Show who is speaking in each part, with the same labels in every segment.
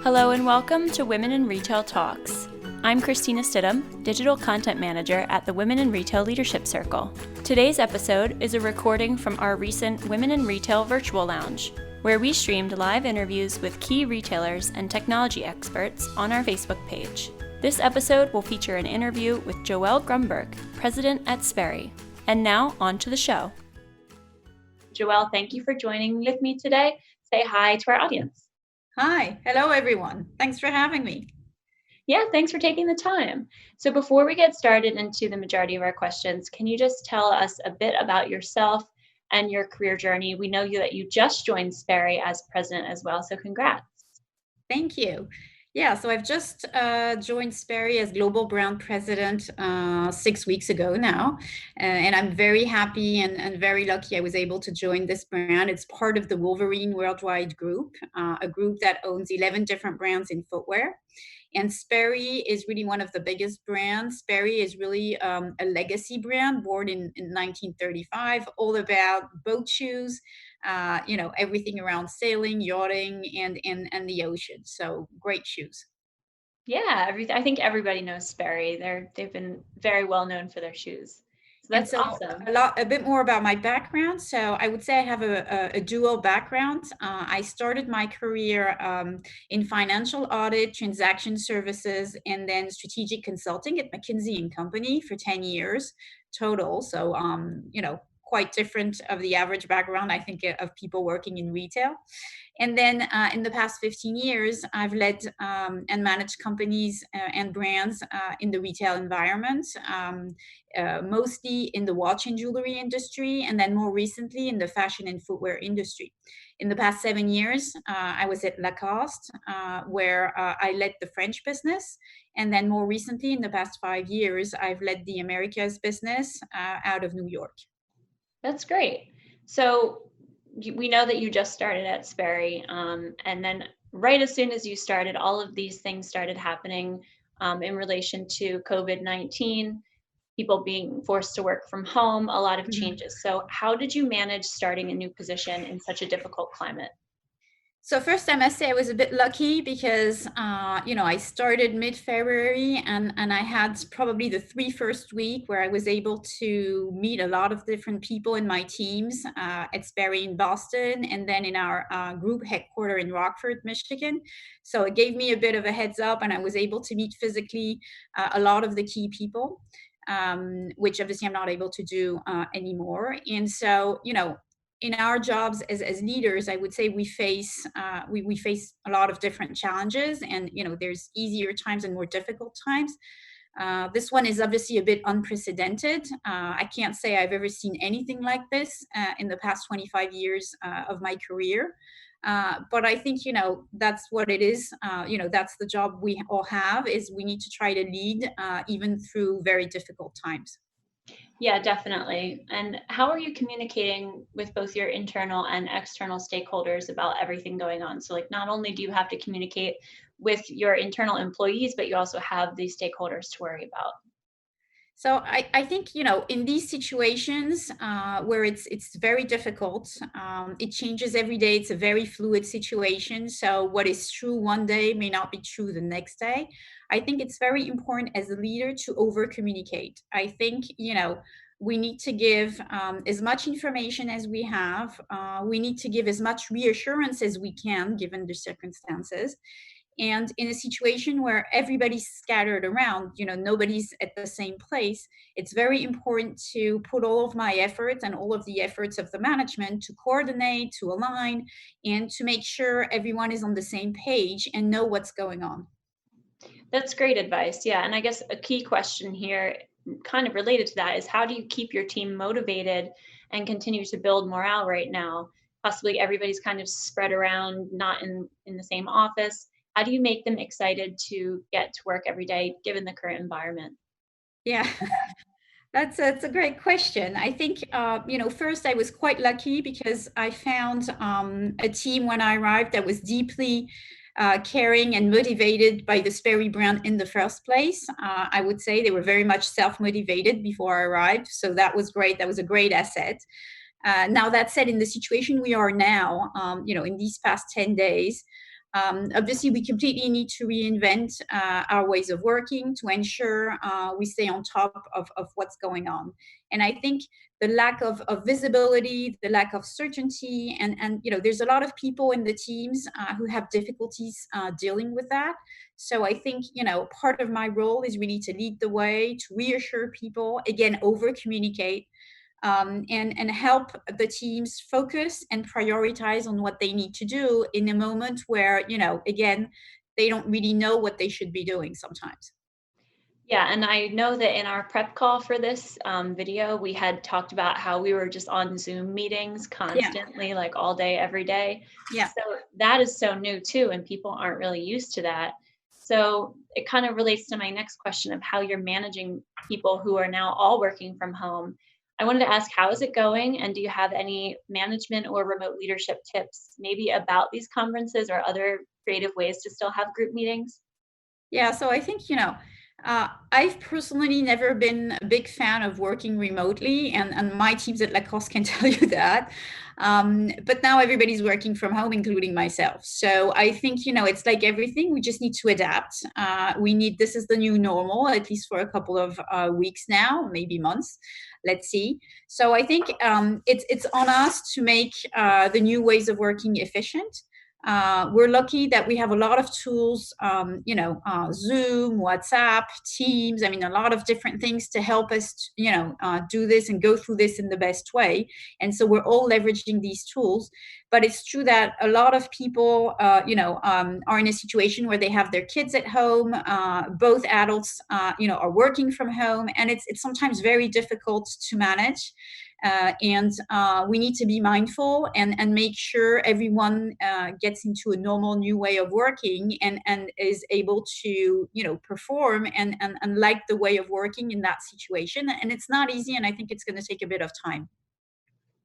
Speaker 1: Hello and welcome to Women in Retail Talks. I'm Christina Stidham, Digital Content Manager at the Women in Retail Leadership Circle. Today's episode is a recording from our recent Women in Retail Virtual Lounge, where we streamed live interviews with key retailers and technology experts on our Facebook page. This episode will feature an interview with Joelle Grumberg, President at Sperry. And now, on to the show. Joelle, thank you for joining with me today. Say hi to our audience.
Speaker 2: Hi. Hello, everyone. Thanks for having me.
Speaker 1: Yeah, thanks for taking the time. So before we get started into the majority of our questions, can you just tell us a bit about yourself and your career journey? We know that you just joined Sperry as president as well, so congrats.
Speaker 2: Thank you. Yeah, so I've just joined Sperry as Global Brand President 6 weeks ago now. And I'm very happy and very lucky I was able to join this brand. It's part of the Wolverine Worldwide Group, a group that owns 11 different brands in footwear. And Sperry is really one of the biggest brands. Sperry is really a legacy brand born in 1935, all about boat shoes, everything around sailing, yachting, and the ocean. So great shoes.
Speaker 1: Yeah, I think everybody knows Sperry. They've been very well known for their shoes. So
Speaker 2: And
Speaker 1: that's
Speaker 2: so
Speaker 1: awesome.
Speaker 2: a bit more about my background. So I would say I have a dual background. I started my career in financial audit, transaction services, and then strategic consulting at McKinsey and Company for 10 years total. So, quite different of the average background, I think, of people working in retail. And then in the past 15 years, I've led and managed companies and brands in the retail environment, mostly in the watch and jewelry industry, and then more recently in the fashion and footwear industry. In the past 7 years, I was at Lacoste, where I led the French business. And then more recently, in the past 5 years, I've led the Americas business out of New York.
Speaker 1: That's great. So we know that you just started at Sperry, and then right as soon as you started, all of these things started happening in relation to COVID-19, people being forced to work from home, a lot of
Speaker 2: Mhm.
Speaker 1: changes. So how did you manage starting a new position in such a difficult climate?
Speaker 2: So first, I must say I was a bit lucky because, I started mid-February and I had probably the first week where I was able to meet a lot of different people in my teams at Sperry in Boston and then in our group headquarter in Rockford, Michigan. So it gave me a bit of a heads up and I was able to meet physically a lot of the key people. Which obviously I'm not able to do anymore. And so, in our jobs as leaders, I would say we face a lot of different challenges, and there's easier times and more difficult times. This one is obviously a bit unprecedented. I can't say I've ever seen anything like this in the past 25 years of my career. But I think that's what it is. That's the job we all have, is we need to try to lead even through very difficult times.
Speaker 1: Yeah, definitely. And how are you communicating with both your internal and external stakeholders about everything going on? So, like, not only do you have to communicate with your internal employees, but you also have these stakeholders to worry about.
Speaker 2: So I think in these situations where it's very difficult, it changes every day. It's a very fluid situation. So what is true one day may not be true the next day. I think it's very important as a leader to over communicate. I think we need to give as much information as we have. We need to give as much reassurance as we can given the circumstances. And in a situation where everybody's scattered around, nobody's at the same place, it's very important to put all of my efforts and all of the efforts of the management to coordinate, to align, and to make sure everyone is on the same page and know what's going on.
Speaker 1: That's great advice. Yeah. And I guess a key question here, kind of related to that, is how do you keep your team motivated and continue to build morale right now? Possibly everybody's kind of spread around, not in the same office. How do you make them excited to get to work every day given the current environment?
Speaker 2: Yeah. That's a great question. I think, first I was quite lucky because I found a team when I arrived that was deeply caring and motivated by the Sperry brand in the first place. I would say they were very much self-motivated before I arrived. So that was great. That was a great asset. Now, that said, in the situation we are now, in these past 10 days, Obviously, we completely need to reinvent our ways of working to ensure we stay on top of what's going on. And I think the lack of visibility, the lack of certainty, and there's a lot of people in the teams who have difficulties dealing with that. So I think part of my role is really to lead the way, to reassure people, again, over communicate, and help the teams focus and prioritize on what they need to do in a moment where, again, they don't really know what they should be doing sometimes.
Speaker 1: Yeah, and I know that in our prep call for this video, we had talked about how we were just on Zoom meetings
Speaker 2: Yeah,
Speaker 1: constantly, like all day, every day.
Speaker 2: yeah.
Speaker 1: So that is so new too, and people aren't really used to that. So it kind of relates to my next question of how you're managing people who are now all working from home. I wanted to ask, how is it going? And do you have any management or remote leadership tips, maybe about these conferences or other creative ways to still have group meetings?
Speaker 2: Yeah, so I think, I've personally never been a big fan of working remotely, and my teams at Lacoste can tell you that. But now everybody's working from home, including myself. So I think, it's like everything, we just need to adapt. This is the new normal, at least for a couple of weeks now, maybe months. Let's see. So I think it's on us to make the new ways of working efficient. We're lucky that we have a lot of tools, Zoom, WhatsApp, Teams. I mean, a lot of different things to help us, do this and go through this in the best way. And so we're all leveraging these tools. But it's true that a lot of people, are in a situation where they have their kids at home. Both adults, are working from home, and it's sometimes very difficult to manage. And we need to be mindful and make sure everyone gets into a normal new way of working and is able to perform and like the way of working in that situation. And it's not easy, and I think it's going to take a bit of time.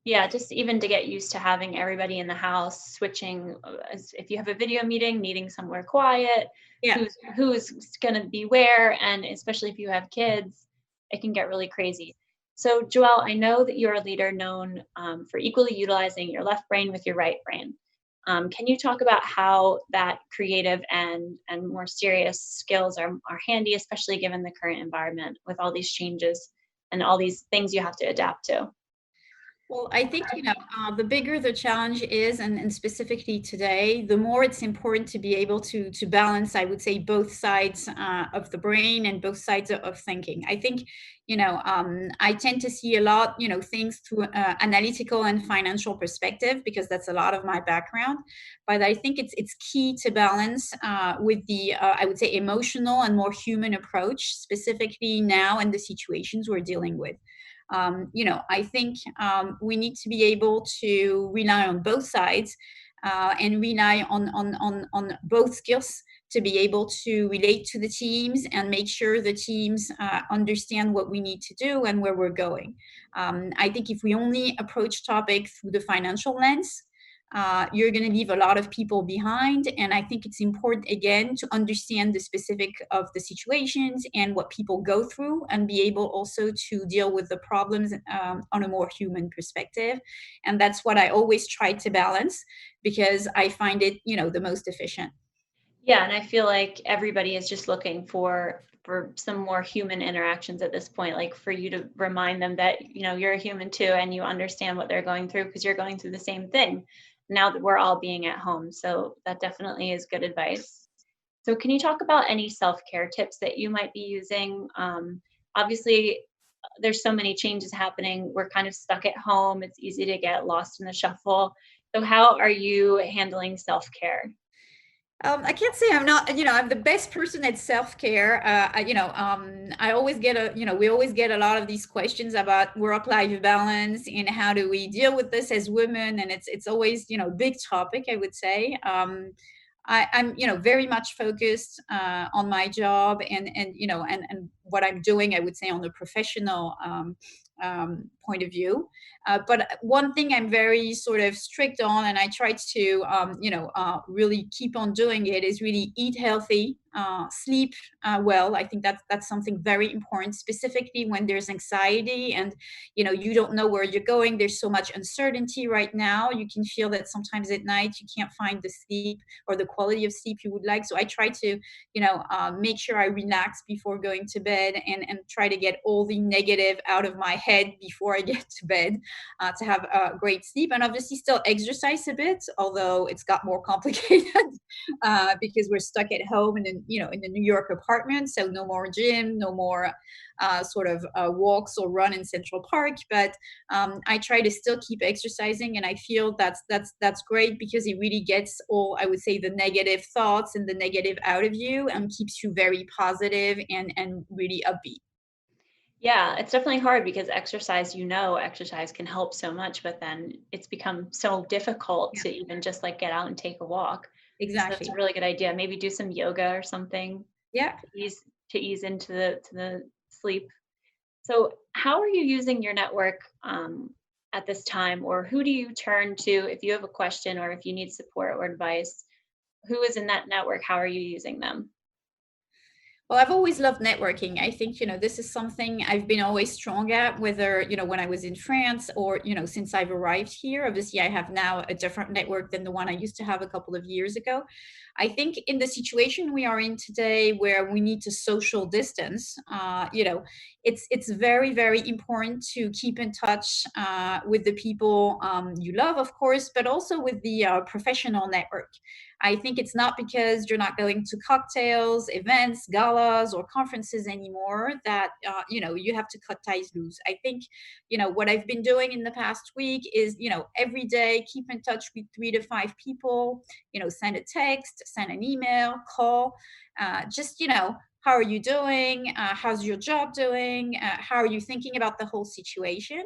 Speaker 1: Yeah, just even to get used to having everybody in the house, switching, if you have a video meeting somewhere quiet,
Speaker 2: Yeah.
Speaker 1: who's gonna be where, and especially if you have kids, it can get really crazy. So, Joelle, I know that you're a leader known for equally utilizing your left brain with your right brain. Can you talk about how that creative and more serious skills are handy, especially given the current environment with all these changes and all these things you have to adapt to?
Speaker 2: Well, I think, the bigger the challenge is, and specifically today, the more it's important to be able to balance, I would say, both sides of the brain and both sides of thinking. I think, I tend to see a lot, things through analytical and financial perspective, because that's a lot of my background. But I think it's key to balance with the, I would say, emotional and more human approach, specifically now in the situations we're dealing with. I think we need to be able to rely on both sides and rely on both skills to be able to relate to the teams and make sure the teams understand what we need to do and where we're going. I think if we only approach topic through the financial lens, you're going to leave a lot of people behind. And I think it's important, again, to understand the specific of the situations and what people go through and be able also to deal with the problems on a more human perspective. And that's what I always try to balance, because I find it, the most efficient.
Speaker 1: Yeah, and I feel like everybody is just looking for some more human interactions at this point, like for you to remind them that, you're a human too and you understand what they're going through because you're going through the same thing now that we're all being at home. So that definitely is good advice. So can you talk about any self-care tips that you might be using? Obviously, there's so many changes happening. We're kind of stuck at home. It's easy to get lost in the shuffle. So how are you handling self-care?
Speaker 2: I can't say I'm not, I'm the best person at self-care. I always get we always get a lot of these questions about work-life balance and how do we deal with this as women. And it's always, big topic, I would say. I'm, very much focused on my job and what I'm doing, I would say, on the professional point of view. But one thing I'm very sort of strict on, and I try to, really keep on doing it, is really eat healthy. sleep well. I think that's something very important, specifically when there's anxiety and you don't know where you're going. There's so much uncertainty right now. You can feel that sometimes at night you can't find the sleep or the quality of sleep you would like. So I try to make sure I relax before going to bed, and try to get all the negative out of my head before I get to bed, to have a great sleep. And obviously still exercise a bit, although it's got more complicated because we're stuck at home in the New York apartment. So no more gym, no more walks or run in Central Park. But I try to still keep exercising, and I feel that's great because it really gets all, I would say, the negative thoughts and the negative out of you, and keeps you very positive and really upbeat.
Speaker 1: Yeah, it's definitely hard because exercise can help so much, but then it's become so difficult
Speaker 2: Yeah,
Speaker 1: to even just like get out and take a walk. So that's a
Speaker 2: exactly.
Speaker 1: really good idea. Maybe do some yoga or something
Speaker 2: Yeah.
Speaker 1: to ease into the sleep. So, how are you using your network at this time, or who do you turn to if you have a question or if you need support or advice? Who is in that network? How are you using them?
Speaker 2: Well, I've always loved networking. I think, this is something I've been always strong at, whether, when I was in France or, since I've arrived here. Obviously, I have now a different network than the one I used to have a couple of years ago. I think in the situation we are in today, where we need to social distance, it's very, very important to keep in touch with the people you love, of course, but also with the professional network. I think it's not because you're not going to cocktails, events, galas, or conferences anymore that you have to cut ties loose. I think what I've been doing in the past week is every day keep in touch with 3 to 5 people. Send a text, send an email, call. Just how are you doing? How's your job doing? How are you thinking about the whole situation?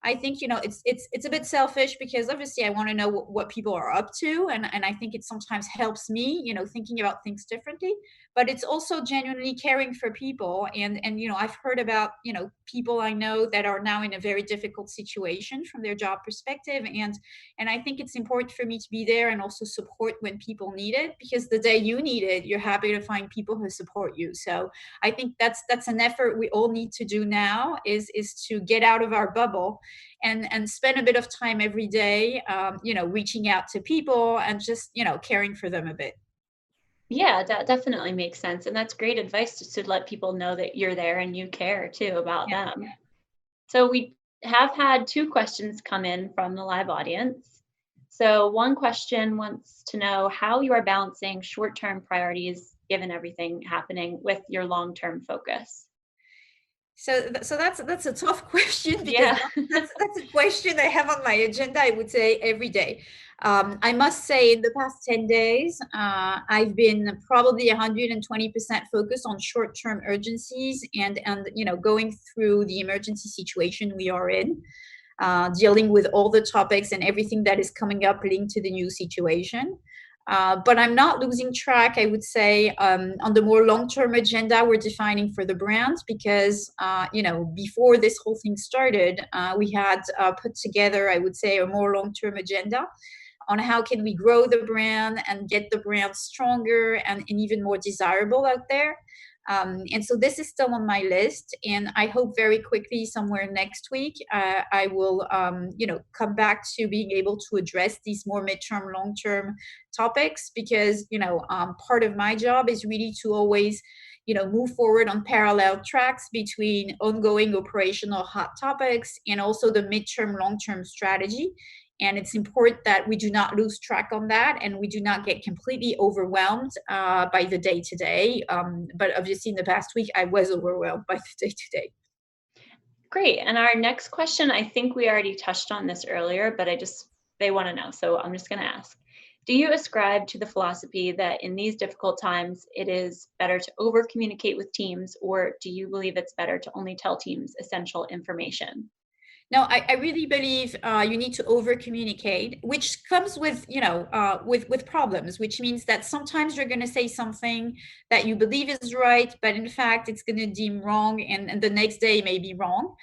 Speaker 2: I think it's a bit selfish because obviously I want to know what people are up to, and I think it sometimes helps me thinking about things differently. But it's also genuinely caring for people, and I've heard about people I know that are now in a very difficult situation from their job perspective, and I think it's important for me to be there and also support when people need it, because the day you need it, you're happy to find people who support you. So I think that's an effort we all need to do now, is to get out of our bubble and spend a bit of time every day, reaching out to people and just caring for them a bit.
Speaker 1: Yeah, that definitely makes sense. And that's great advice just to let people know that you're there and you care too about
Speaker 2: Yeah.
Speaker 1: them. So we have had two questions come in from the live audience. So one question wants to know how you are balancing short-term priorities given everything happening with your long-term focus.
Speaker 2: So that's a tough question, because
Speaker 1: Yeah.
Speaker 2: that's a question I have on my agenda, I would say, every day. I must say, in the past 10 days, I've been probably 120% focused on short-term urgencies, and going through the emergency situation we are in, dealing with all the topics and everything that is coming up linked to the new situation. But I'm not losing track, I would say, on the more long-term agenda we're defining for the brand, because, before this whole thing started, we had put together, I would say, a more long-term agenda on how can we grow the brand and get the brand stronger and even more desirable out there. And so this is still on my list, and I hope very quickly, somewhere next week, I will, come back to being able to address these more midterm, long-term topics, because part of my job is really to always move forward on parallel tracks between ongoing operational hot topics and also the midterm, long-term strategy. And it's important that we do not lose track on that, and we do not get completely overwhelmed by the day to day. But obviously, in the past week, I was overwhelmed by the day to day.
Speaker 1: Great. And our next question, I think we already touched on this earlier, but they want to know. So I'm just going to ask. Do you ascribe to the philosophy that in these difficult times, it is better to over communicate with teams, or do you believe it's better to only tell teams essential information?
Speaker 2: No, I really believe you need to over communicate, which comes with with problems, which means that sometimes you're going to say something that you believe is right, but in fact it's going to deem wrong, and the next day may be wrong.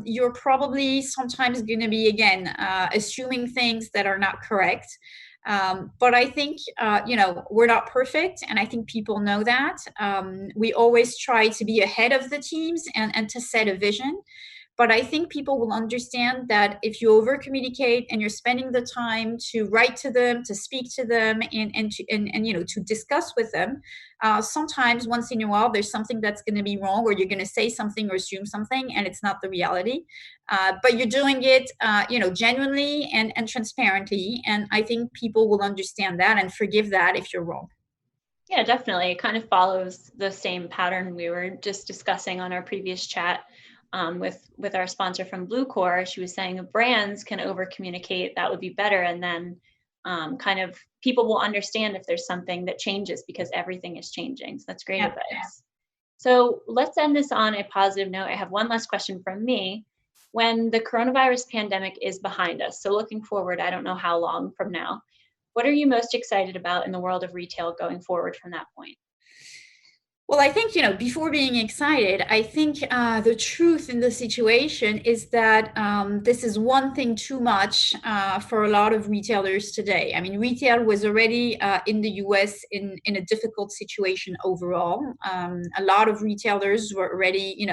Speaker 2: You're probably sometimes going to be, again, assuming things that are not correct. But I think, we're not perfect, and I think people know that. We always try to be ahead of the teams and to set a vision. But I think people will understand that if you over communicate and you're spending the time to write to them, to speak to them, and to discuss with them, sometimes once in a while there's something that's going to be wrong, or you're going to say something or assume something, and it's not the reality. But you're doing it, genuinely and transparently, and I think people will understand that and forgive that if you're wrong.
Speaker 1: Yeah, definitely. It kind of follows the same pattern we were just discussing on our previous chat with our sponsor from Bluecore. She was saying if brands can over communicate, that would be better. And then kind of people will understand if there's something that changes because everything is changing. So that's great
Speaker 2: Yeah.
Speaker 1: advice. So let's end this on a positive note. I have one last question from me. When the coronavirus pandemic is behind us, so looking forward, I don't know how long from now, what are you most excited about in the world of retail going forward from that point?
Speaker 2: Well, I think, before being excited, I think the truth in the situation is that this is one thing too much for a lot of retailers today. I mean, retail was already in the US in a difficult situation overall. A lot of retailers were already,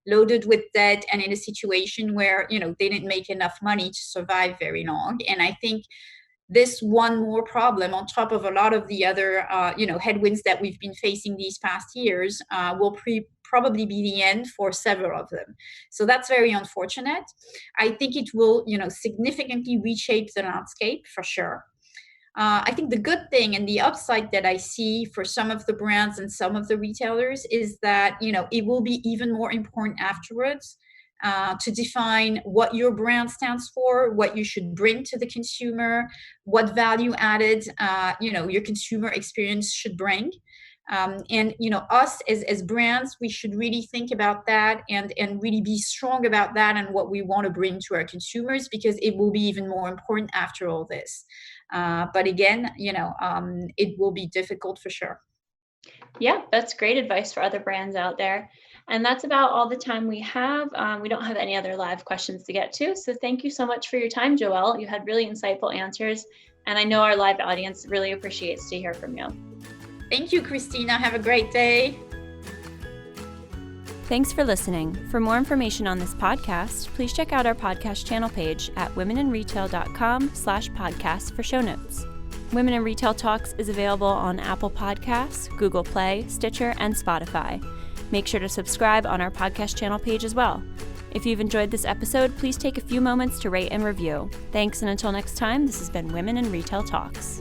Speaker 2: loaded with debt and in a situation where, they didn't make enough money to survive very long. And I think this one more problem on top of a lot of the other headwinds that we've been facing these past years will probably be the end for several of them. So that's very unfortunate. I think it will significantly reshape the landscape for sure. I think the good thing and the upside that I see for some of the brands and some of the retailers is that it will be even more important afterwards to define what your brand stands for, what you should bring to the consumer, what value added your consumer experience should bring. And us as brands, we should really think about that and really be strong about that and what we want to bring to our consumers, because it will be even more important after all this. But again, it will be difficult for sure.
Speaker 1: Yeah, that's great advice for other brands out there. And that's about all the time we have. We don't have any other live questions to get to. So thank you so much for your time, Joelle. You had really insightful answers. And I know our live audience really appreciates to hear from you.
Speaker 2: Thank you, Christina. Have a great day.
Speaker 1: Thanks for listening. For more information on this podcast, please check out our podcast channel page at womeninretail.com/podcasts for show notes. Women in Retail Talks is available on Apple Podcasts, Google Play, Stitcher, and Spotify. Make sure to subscribe on our podcast channel page as well. If you've enjoyed this episode, please take a few moments to rate and review. Thanks, and until next time, this has been Women in Retail Talks.